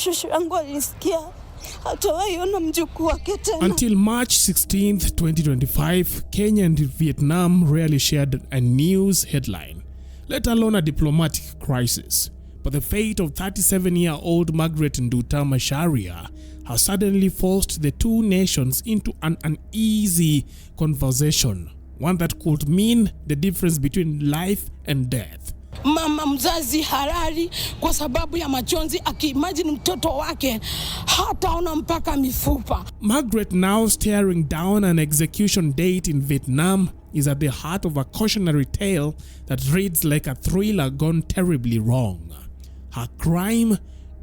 Until March 16th, 2025, Kenya and Vietnam rarely shared a news headline, let alone a diplomatic crisis. But the fate of 37-year-old Margaret Nduta has suddenly forced the two nations into an uneasy conversation, one that could mean the difference between life and death. Mama mzazi harari kwa sababu ya majonzi akiimagine mtoto wake hataona mpaka mifupa. Margaret, now staring down an execution date in Vietnam, is at the heart of a cautionary tale that reads like a thriller gone terribly wrong. Her crime?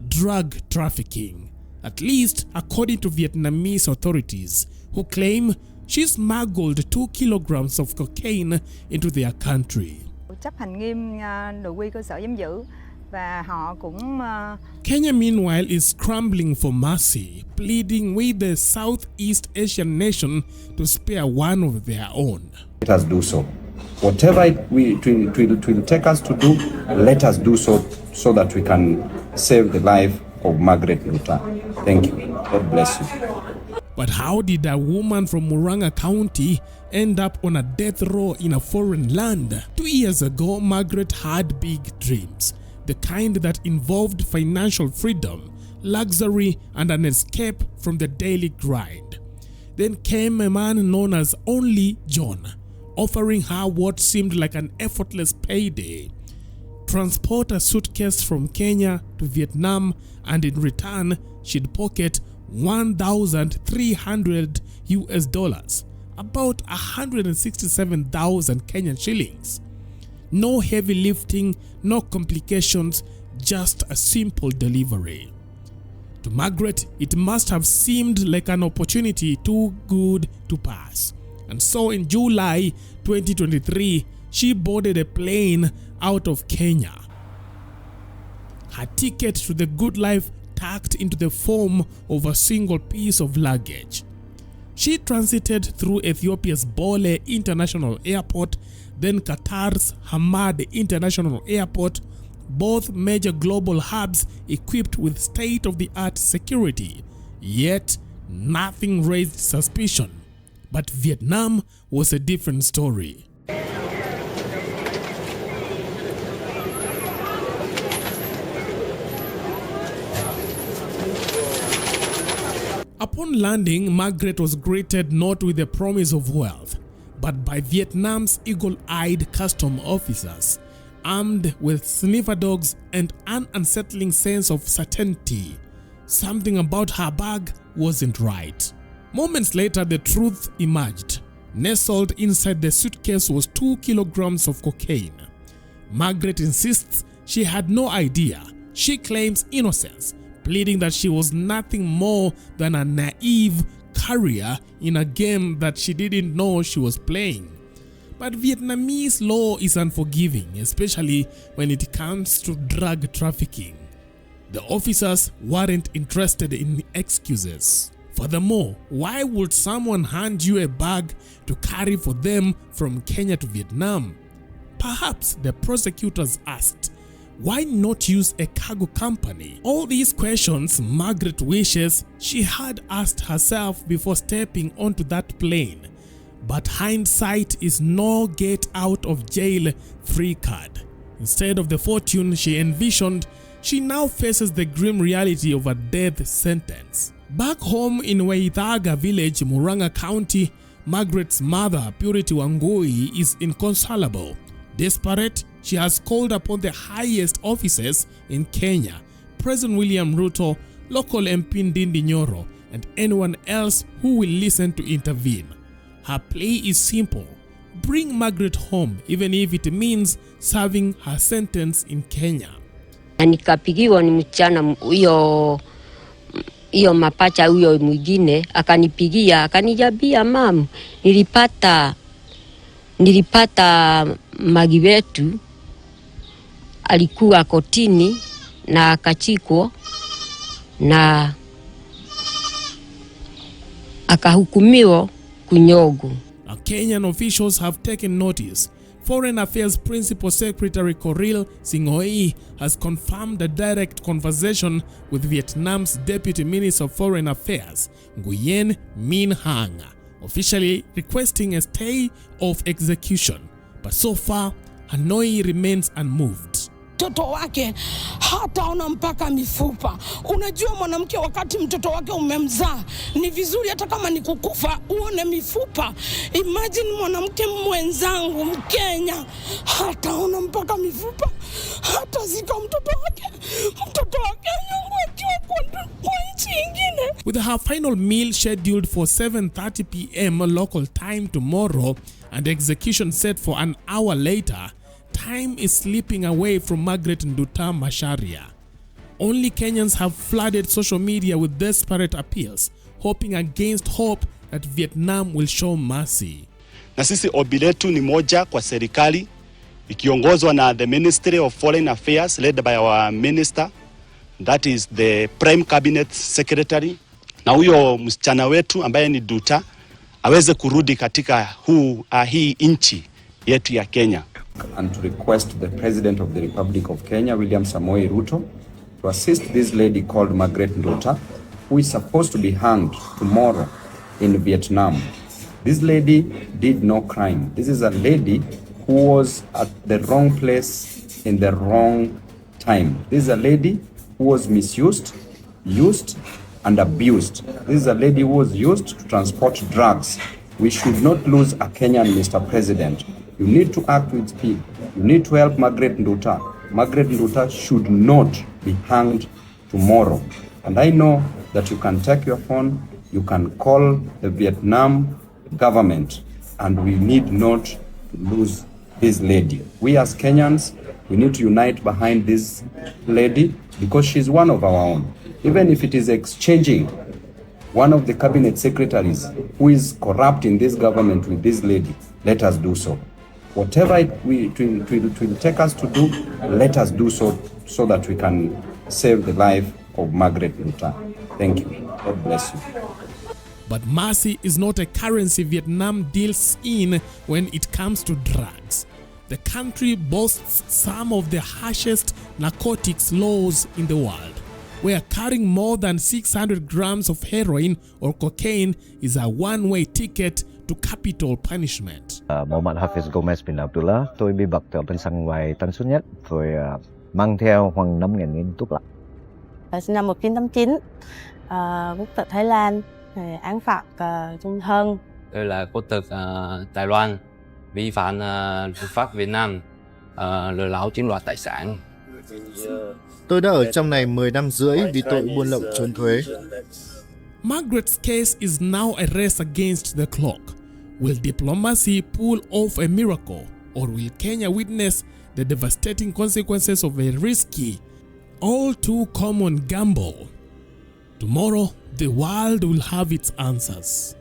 Drug trafficking. At least according to Vietnamese authorities, who claim she smuggled 2 kilograms of cocaine into their country. Kenya meanwhile is scrambling for mercy, pleading with the Southeast Asian nation to spare one of their own. Let us do so. Whatever it will take us to do, let us do so that we can save the life of Margaret Nduta. Thank you. God bless you. But how did a woman from Murang'a County end up on a death row in a foreign land? 2 years ago, Margaret had big dreams, the kind that involved financial freedom, luxury, and an escape from the daily grind. Then came a man known as Only John, offering her what seemed like an effortless payday. Transport a suitcase from Kenya to Vietnam, and in return, she'd pocket $1,300 US, about 167,000 Kenyan shillings. No heavy lifting, no complications, just a simple delivery. To Margaret, it must have seemed like an opportunity too good to pass. And so in July 2023, she boarded a plane out of Kenya. Her ticket to the good life tucked into the form of a single piece of luggage. She transited through Ethiopia's Bole International Airport, then Qatar's Hamad International Airport, both major global hubs equipped with state-of-the-art security. Yet, nothing raised suspicion. But Vietnam was a different story. Upon landing, Margaret was greeted not with the promise of wealth, but by Vietnam's eagle-eyed custom officers, armed with sniffer dogs and an unsettling sense of certainty. Something about her bag wasn't right. Moments later, the truth emerged. Nestled inside the suitcase was 2 kilograms of cocaine. Margaret insists she had no idea. She claims innocence, pleading that she was nothing more than a naive carrier in a game that she didn't know she was playing. But Vietnamese law is unforgiving, especially when it comes to drug trafficking. The officers weren't interested in excuses. Furthermore, why would someone hand you a bag to carry for them from Kenya to Vietnam? Perhaps the prosecutors asked, why not use a cargo company? All these questions Margaret wishes she had asked herself before stepping onto that plane. But hindsight is no get out of jail free card. Instead of the fortune she envisioned, she now faces the grim reality of a death sentence. Back home in Waithaga village, Murang'a County, Margaret's mother, Purity Wangui, is inconsolable. Desperate, she has called upon the highest officers in Kenya, President William Ruto, local MP Ndindi Nyoro, and anyone else who will listen to intervene. Her plea is simple: bring Margaret home, even if it means serving her sentence in Kenya. Nikapigiwa ni mchana hiyo mapacha huyo mwingine akanipigia akanijabia, mam, nilipata magi wetu alikuwa kotini na akachikwa na akahukumiwa kunyogo. Kenyan officials have taken notice, Foreign Affairs Principal Secretary Coril Singoi has confirmed a direct conversation with Vietnam's Deputy Minister of Foreign Affairs, Nguyen Minh Hang, officially requesting a stay of execution. But so far, Hanoi remains unmoved. Mtoto wake hataona mpaka mifupa. Unajua mwanamke wakati mtoto wake umemzaa ni vizuri hata kama ni kukufa uone mifupa. Imagine mwanamke mwenzangu Mkenya hataona mpaka mifupa, hata zika mtoto wake nyongo akiwa kwa nchi nyingine. With her final meal scheduled for 7:30 p.m. local time tomorrow and execution set for an hour later, time is slipping away from Margaret Nduta Macharia. Only Kenyans have flooded social media with desperate appeals, hoping against hope that Vietnam will show mercy. Na sisi ombi letu ni moja kwa serikali ikiongozwa na the Ministry of Foreign Affairs led by our minister, that is the Prime Cabinet Secretary, na huyo msichana wetu ambaye ni Nduta aweze kurudi katika hii nchi yetu ya Kenya. And to request the President of the Republic of Kenya, William Samoei Ruto, to assist this lady called Margaret Nduta, who is supposed to be hanged tomorrow in Vietnam. This lady did no crime. This is a lady who was at the wrong place in the wrong time. This is a lady who was misused, used, and abused. This is a lady who was used to transport drugs. We should not lose a Kenyan, Mr. President. You need to act with speed. You need to help Margaret Nduta. Margaret Nduta should not be hanged tomorrow. And I know that you can take your phone, you can call the Vietnam government, and we need not to lose this lady. We as Kenyans, we need to unite behind this lady because she's one of our own. Even if it is exchanging one of the cabinet secretaries who is corrupt in this government with this lady, let us do so. Whatever it will take us to do, let us do so that we can save the life of Margaret Nduta. Thank you. God bless you. But mercy is not a currency Vietnam deals in when it comes to drugs. The country boasts some of the harshest narcotics laws in the world, where carrying more than 600 grams of heroin or cocaine is a one-way ticket to capital punishment. Mohamed Hafiz Gomez bin Abdullah, tôi bị bắt ở bên sân bay Tân Sơn Nhất rồi mang theo khoảng 5.000 viên thuốc lắc. Sinh năm 1989, quốc tịch Thái Lan, án phạt trung thân. Tôi là quốc tịch Đài Loan, vi phạm luật pháp Việt Nam, lừa đảo chiếm đoạt tài sản. Tôi đã ở trong này 10 năm rưỡi vì tội buôn lậu trốn thuế. Margaret's case is now a race against the clock. Will diplomacy pull off a miracle, or will Kenya witness the devastating consequences of a risky, all too common gamble? Tomorrow, the world will have its answers.